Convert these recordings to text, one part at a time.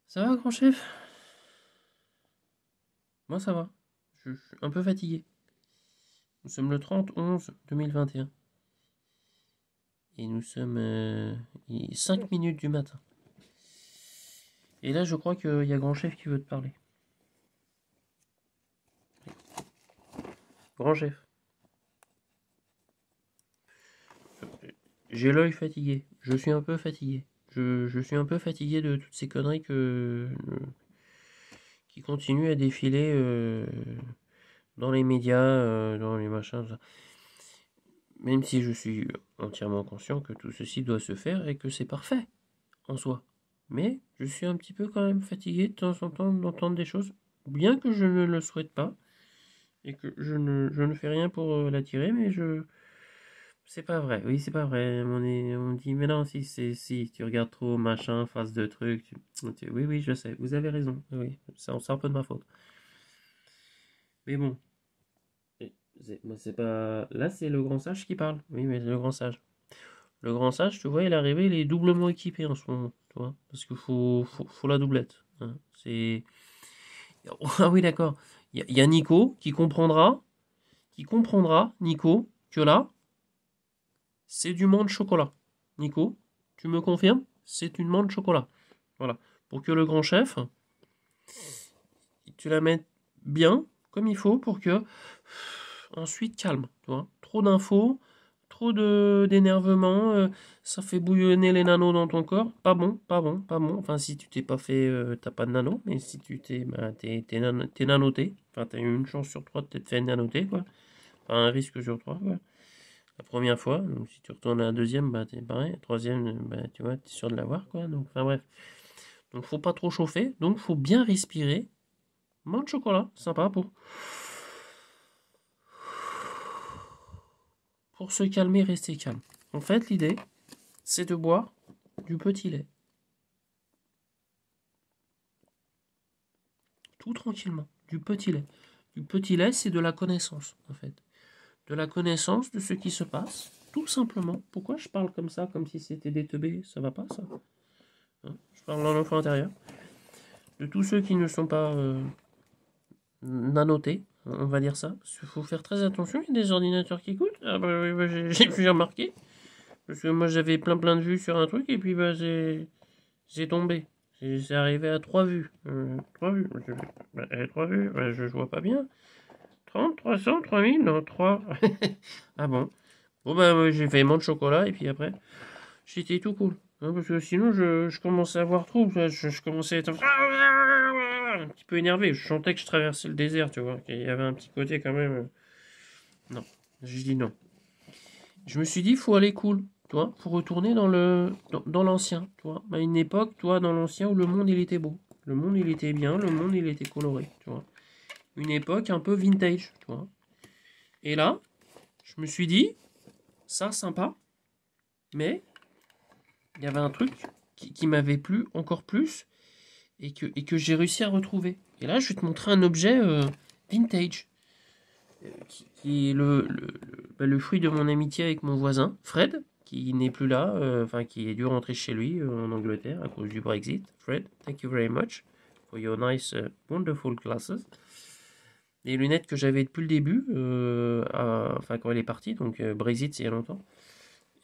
Ça va, grand chef? Moi, ça va. Je suis un peu fatigué. Nous sommes le 30/11/2021. Et nous sommes 5 minutes du matin. Et là, je crois qu'il y a grand chef qui veut te parler. Grand chef. J'ai l'œil fatigué. Je suis un peu fatigué. Je suis un peu fatigué de toutes ces conneries qui continuent à défiler dans les médias, dans les machins, tout ça. Même si je suis entièrement conscient que tout ceci doit se faire et que c'est parfait en soi. Mais je suis un petit peu quand même fatigué de temps en temps d'entendre des choses, bien que je ne le souhaite pas, et que je ne fais rien pour l'attirer, mais je... C'est pas vrai, oui c'est pas vrai, on dit mais non si tu regardes trop machin, face de trucs, oui oui je sais, vous avez raison, oui, c'est un peu de ma faute. Mais bon, moi c'est pas... Là c'est le grand sage qui parle, oui mais c'est le grand sage. Le grand sage, tu vois, il est arrivé, il est doublement équipé en ce moment, tu vois, parce qu'il faut la doublette, hein. C'est... Ah oui, d'accord. Il y a Nico qui comprendra, Nico, que là, c'est du monde chocolat. Nico, tu me confirmes? C'est une monde chocolat. Voilà. Pour que le grand chef, tu la mettes bien, comme il faut, pour que ensuite calme, tu vois. Trop d'infos, trop d'énervement, ça fait bouillonner les nanos dans ton corps. Pas bon, pas bon, pas bon. Enfin, si tu t'es pas fait, t'as pas de nano, mais si tu t'es, bah, t'es nanoté. Enfin, t'as eu une chance sur trois de t'être fait nanoter, quoi. Enfin, un risque sur trois, quoi. La première fois, donc si tu retournes à la deuxième, bah t'es pareil. La troisième, bah tu vois, t'es sûr de l'avoir, quoi. Donc, enfin bref. Donc, faut pas trop chauffer. Donc, faut bien respirer. Mange chocolat, sympa pour se calmer, rester calme. En fait, l'idée, c'est de boire du petit lait. Tout tranquillement. Du petit lait. Du petit lait, c'est de la connaissance, en fait. De la connaissance de ce qui se passe, tout simplement. Pourquoi je parle comme ça, comme si c'était des teubés? Ça va pas, ça, hein? Je parle dans l'enfant intérieur. De tous ceux qui ne sont pas nanotés, on va dire ça. Parce qu'il faut faire très attention, il y a des ordinateurs qui coûtent. Ah bah oui, bah, j'ai remarqué. Parce que moi, j'avais plein de vues sur un truc, et puis bah, j'ai tombé. C'est arrivé à 3 vues. 3 vues. 3 vues, bah, je vois pas bien. 30, 300, 3000, non, 3. Ah bon. Bon, bah, ouais, j'ai fait de chocolat, et puis après, j'étais tout cool. Hein, parce que sinon, je commençais à avoir trop. Je commençais à être un petit peu énervé. Je sentais que je traversais le désert, tu vois. Qu'il y avait un petit côté quand même. Non. J'ai dit non. Je me suis dit, il faut aller cool, toi, pour retourner dans l'ancien, toi. À une époque, toi, dans l'ancien, où le monde, il était beau. Le monde, il était bien, le monde, il était coloré, tu vois. Une époque un peu vintage, tu vois. Et là, je me suis dit, ça, sympa, mais il y avait un truc qui m'avait plu encore plus et que j'ai réussi à retrouver. Et là, je vais te montrer un objet vintage, qui est le fruit de mon amitié avec mon voisin, Fred, qui n'est plus là, enfin qui est dû rentrer chez lui en Angleterre à cause du Brexit. Fred, thank you very much for your nice, wonderful glasses. Les lunettes que j'avais depuis le début, enfin quand elle est partie, donc Brexit c'est il y a longtemps.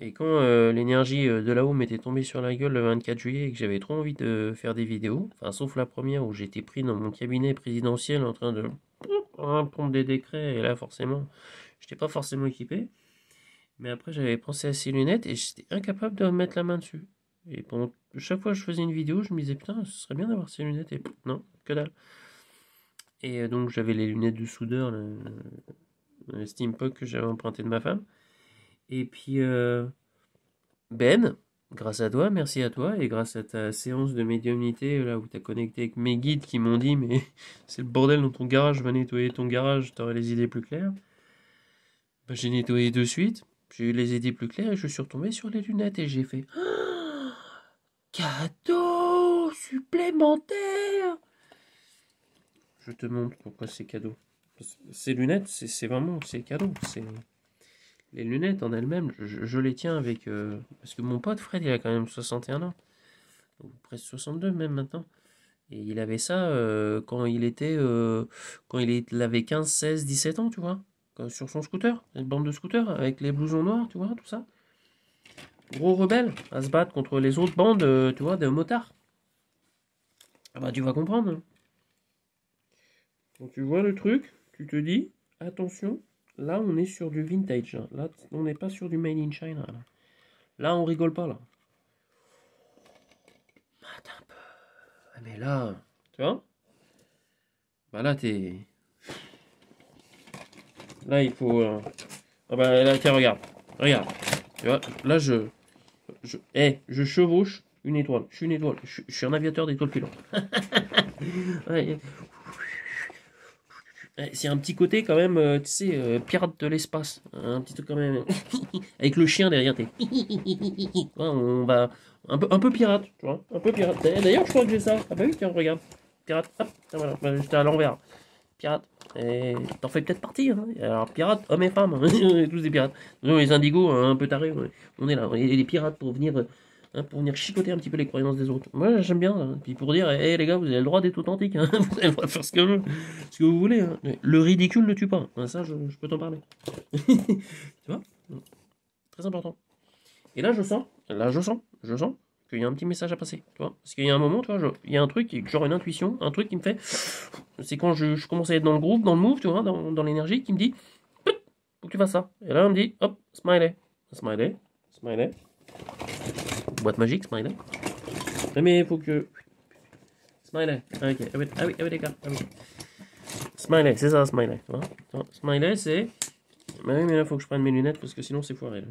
Et quand l'énergie de là-haut m'était tombée sur la gueule le 24 juillet et que j'avais trop envie de faire des vidéos, enfin sauf la première où j'étais pris dans mon cabinet présidentiel en train de prendre des décrets, et là forcément, j'étais pas forcément équipé. Mais après j'avais pensé à ces lunettes et j'étais incapable de mettre la main dessus. Et pendant chaque fois que je faisais une vidéo, je me disais putain, ce serait bien d'avoir ces lunettes et non, que dalle. Et donc j'avais les lunettes de soudeur, le steampunk que j'avais emprunté de ma femme. Et puis Ben, grâce à toi, merci à toi, et grâce à ta séance de médiumnité, là où tu as connecté avec mes guides qui m'ont dit, mais c'est le bordel dans ton garage, va nettoyer ton garage, t'auras les idées plus claires. Bah, j'ai nettoyé de suite, j'ai eu les idées plus claires et je suis retombé sur les lunettes et j'ai fait cadeau supplémentaire. Je te montre pourquoi c'est cadeau. Ces lunettes, c'est vraiment, c'est cadeau. C'est les lunettes en elles-mêmes, je les tiens avec parce que mon pote Fred, il a quand même 61 ans. Ou presque 62 même maintenant. Et il avait ça quand il avait 15, 16, 17 ans, tu vois. Sur son scooter, une bande de scooters avec les blousons noirs, tu vois, tout ça. Gros rebelle à se battre contre les autres bandes, tu vois, de motards. Ah bah tu vas comprendre, hein. Quand tu vois le truc, tu te dis, attention, là on est sur du vintage, hein. Là on n'est pas sur du made in China. Là on rigole pas là. Attends un peu. Ah, mais là, tu vois, bah là t'es... Là il faut... Ah bah là tiens regarde, regarde. Tu vois, là je chevauche une étoile. Je suis une étoile. Je suis un aviateur d'étoiles filantes. Ouais, c'est un petit côté quand même, tu sais, pirate de l'espace. Un petit truc quand même. Avec le chien derrière, t'es. Ouais, on va. Un peu pirate, tu vois. Un peu pirate. D'ailleurs, je crois que j'ai ça. Ah bah oui, tiens, regarde. Pirate, hop, tiens, voilà. Bah, j'étais à l'envers. Pirate. Et t'en fais peut-être partie, hein. Alors, pirates, hommes et femmes. On est tous des pirates. Nous, les indigos, un peu tarés, on est là. On est des pirates pour venir chicoter un petit peu les croyances des autres. Moi, j'aime bien, hein. Puis pour dire, hé les gars, vous avez le droit d'être authentique, hein. Vous avez le droit de faire ce que vous voulez, hein. Le ridicule ne tue pas. Ça, je peux t'en parler. Tu vois? Très important. Et là, je sens qu'il y a un petit message à passer, tu vois. Parce qu'il y a un moment, tu vois, il y a un truc, genre une intuition, un truc qui me fait. C'est quand je commence à être dans le groupe, dans le move, tu vois, dans l'énergie, qui me dit, faut que tu fasses ça. Et là, on me dit, hop, smiley. Smiley, smiley. Boîte magique, smiley. Mais il faut que. Smiley. Ah, ok. Ah oui, d'accord. Ah oui. Smiley, c'est ça, smiley. Tu vois. Smiley, c'est. Bah oui, mais là, faut que je prenne mes lunettes parce que sinon, c'est foiré.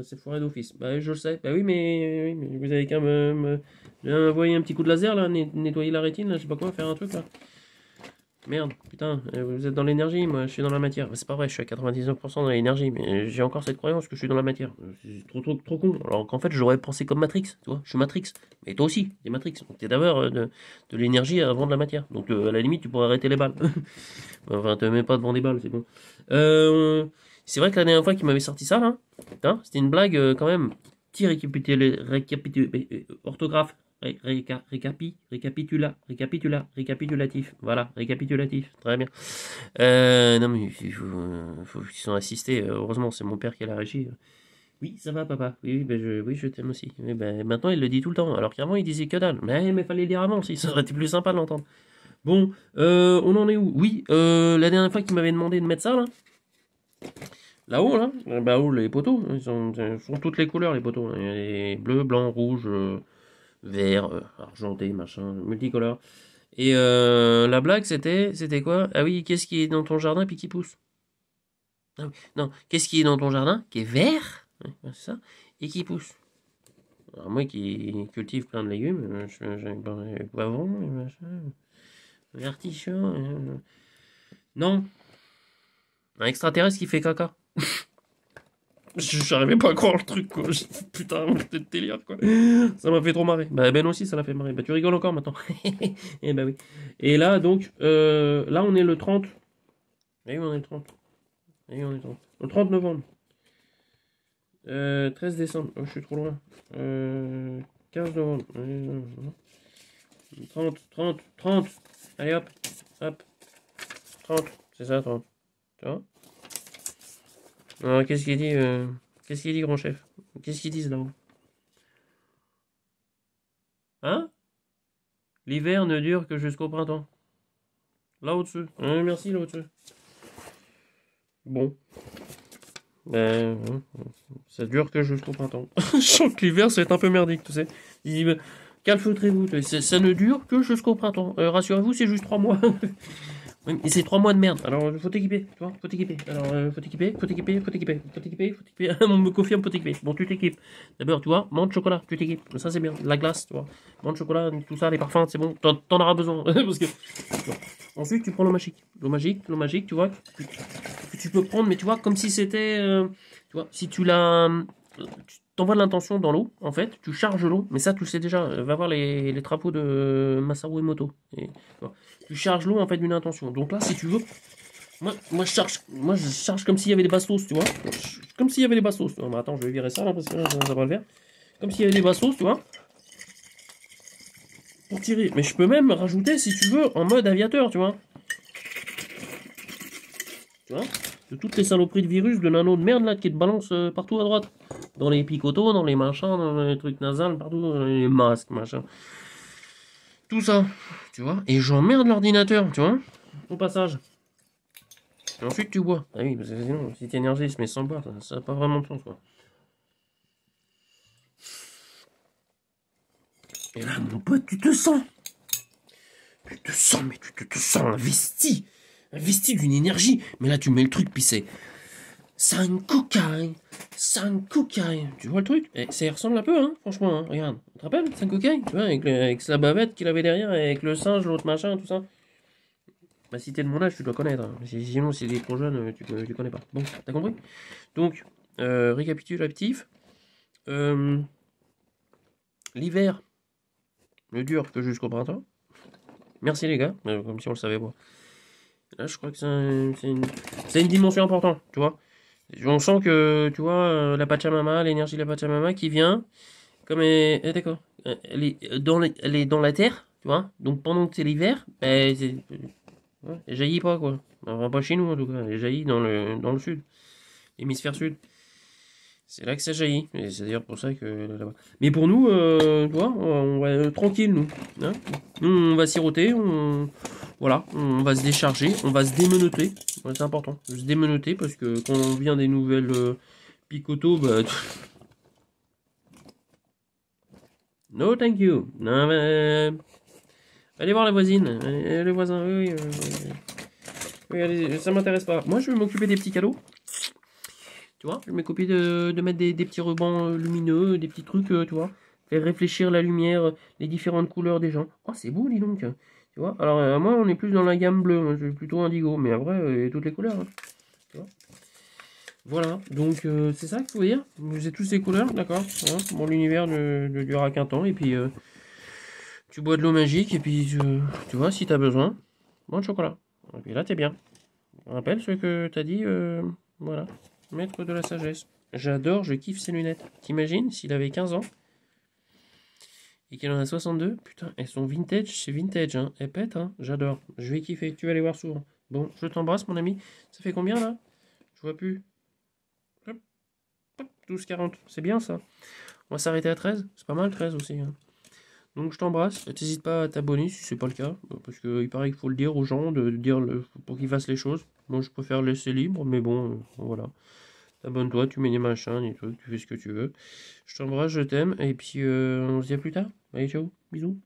C'est foiré d'office. Bah, je le sais. Bah oui, mais vous avez qu'à envoyer un petit coup de laser, là, nettoyer la rétine, là, je sais pas quoi, faire un truc, là. Merde, putain, vous êtes dans l'énergie, moi je suis dans la matière. C'est pas vrai, je suis à 99% dans l'énergie, mais j'ai encore cette croyance que je suis dans la matière. C'est trop con. Alors qu'en fait, j'aurais pensé comme Matrix, tu vois, je suis Matrix. Mais toi aussi, t'es Matrix. Donc t'es d'abord de l'énergie avant de la matière. Donc à la limite, tu pourrais arrêter les balles. Enfin, te mets pas devant des balles, c'est bon. C'est vrai que la dernière fois qu'il m'avait sorti ça, là, hein, c'était une blague quand même. Petit orthographe. Récapitulatif. Voilà, récapitulatif. Très bien. Non, mais faut qu'ils sont assistés. Heureusement, c'est mon père qui a la régie. Oui, ça va, papa. Oui, ben oui, je t'aime aussi. Oui, ben, maintenant, il le dit tout le temps. Alors qu'avant, il disait que dalle. Mais fallait le dire avant aussi. Ça aurait été plus sympa de l'entendre. Bon, on en est où? Oui, la dernière fois qu'il m'avait demandé de mettre ça, là. Là-haut, là. Bah, haut, les poteaux. Ils sont toutes les couleurs, les poteaux. Il y a les bleus, blancs, rouges. Vert, argenté, machin, multicolore. Et la blague, c'était quoi? Ah oui, qu'est-ce qui est dans ton jardin puis qui pousse? Ah oui, non, qu'est-ce qui est dans ton jardin qui est vert? Ouais, c'est ça, et qui pousse. Alors moi qui cultive plein de légumes, j'ai poivron, machin, artichaut. Non, un extraterrestre qui fait caca. J'arrivais pas à croire le truc, quoi. Putain, c'était délire, quoi. Ça m'a fait trop marrer. Bah, Ben aussi, ça l'a fait marrer. Bah, tu rigoles encore maintenant. Et bah oui. Et là, donc, là, on est le 30. Et oui, on est le 30. Et oui, on est le 30. Le 30 novembre. 13 décembre. Oh, je suis trop loin. 15 novembre. 30, 30, 30. Allez, hop. Hop. 30. C'est ça, 30. Tu vois? Alors, qu'est-ce qu'il dit, grand chef? Qu'est-ce qu'ils disent là-haut? Hein? L'hiver ne dure que jusqu'au printemps. Là au-dessus. Merci, là au-dessus. Bon. Ben, ça dure que jusqu'au printemps. Je sens que l'hiver, ça va être un peu merdique, tu sais. Il dit, ben, calfeutrez-vous. Ça ne dure que jusqu'au printemps. Rassurez-vous, c'est juste 3 mois. Oui, et c'est 3 mois de merde. Alors, faut t'équiper, tu vois, faut t'équiper. Alors, faut t'équiper. On me confirme, faut t'équiper. Bon, tu t'équipes. D'abord, tu vois, mange chocolat, tu t'équipes. Ça, c'est bien. La glace, tu vois. Mange chocolat, tout ça, les parfums, c'est bon. T'en auras besoin. Parce que... Ensuite, tu prends l'eau magique. L'eau magique, tu vois, que tu peux prendre, mais tu vois, comme si c'était... tu vois, si tu l'as... Tu t'envoies de l'intention dans l'eau, en fait, tu charges l'eau, mais ça, tu le sais déjà. Va voir les travaux de Masaru Emoto. Et, tu vois, tu charges l'eau en fait d'une intention. Donc là, si tu veux, moi je charge comme s'il y avait des bastos, tu vois. Comme s'il y avait des bastos. Non, mais attends, je vais virer ça là parce que là, ça va le faire. Comme s'il y avait des bastos, tu vois. pour tirer. Mais je peux même rajouter, si tu veux, en mode aviateur, tu vois. Tu vois, de toutes les saloperies de virus, de nano de merde là qui te balancent partout à droite. Dans les picotos, dans les machins, dans les trucs nasales, partout, dans les masques, machin. Tout ça, tu vois. Et j'emmerde l'ordinateur, tu vois, au passage. Et ensuite tu bois. Ah oui, parce que sinon, si t'énergises mais sans boire, ça n'a pas vraiment de sens, quoi. Et là, mon pote, tu te sens. Mais tu te sens investi. Investi d'une énergie. Mais là, tu mets le truc, puis c'est 5 cocaïnes. 5 cocaïnes. Tu vois le truc? Et ça y ressemble un peu, hein, franchement. Hein. Regarde. Tu te rappelles 5 cocaïnes? Tu vois, avec la bavette qu'il avait derrière, avec le singe, l'autre machin, tout ça. Bah, si t'es de mon âge, tu dois connaître. Hein. Sinon, si t'es trop jeune, tu connais pas. Bon, t'as compris? Donc, récapitulatif. L'hiver ne dure que jusqu'au printemps. Merci les gars, comme si on le savait pas. Là, je crois que c'est une dimension importante, tu vois. On sent que, tu vois, la Pachamama, l'énergie de la Pachamama qui vient, comme d'accord, elle est dans la terre, tu vois. Donc pendant que c'est l'hiver, ben, ouais, elle jaillit pas, quoi. Enfin, pas chez nous, en tout cas. Elle jaillit dans le sud, l'hémisphère sud. C'est là que ça jaillit. Et c'est d'ailleurs pour ça que là-bas. Mais pour nous, tu vois, on va tranquille, nous. Hein, nous, on va siroter, voilà, on va se décharger, on va se démenoter. Ouais, c'est important, se démenoter parce que quand on vient des nouvelles picotos, bah. No, thank you. Non, mais, allez voir la voisine, les voisins. Oui, oui, allez, ça m'intéresse pas. Moi, je vais m'occuper des petits cadeaux. Tu vois, je vais m'occuper de mettre des petits rubans lumineux, des petits trucs, tu vois. Faire réfléchir la lumière, les différentes couleurs des gens. Oh, c'est beau, dis donc. Tu vois, alors moi, on est plus dans la gamme bleue. Moi, je suis plutôt indigo. Mais après, il y a toutes les couleurs. Hein, tu vois. Voilà, donc c'est ça qu'il faut dire. Vous êtes tous ces couleurs, d'accord. Hein, bon, l'univers ne durera qu'un temps. Et puis, tu bois de l'eau magique. Et puis, tu vois, si tu as besoin, bon chocolat. Et puis là, t'es bien. Rappelle ce que t'as dit. Voilà. Maître de la sagesse. J'adore, je kiffe ses lunettes. T'imagines s'il avait 15 ans et qu'il en a 62? Putain, elles sont vintage, c'est vintage, hein. Elles pètent, hein. J'adore. Je vais kiffer. Tu vas les voir souvent. Bon, je t'embrasse, mon ami. Ça fait combien là? Je vois plus. Hop, hop, 12,40. C'est bien ça. On va s'arrêter à 13. C'est pas mal, 13 aussi. Hein. Donc je t'embrasse. T'hésites pas à t'abonner si c'est pas le cas. Parce qu'il paraît qu'il faut le dire aux gens, de dire pour qu'ils fassent les choses. Moi, je préfère laisser libre, mais bon, voilà. Abonne-toi, tu mets des machins, des trucs, tu fais ce que tu veux. Je t'embrasse, je t'aime, et puis on se dit à plus tard. Allez, ciao, bisous.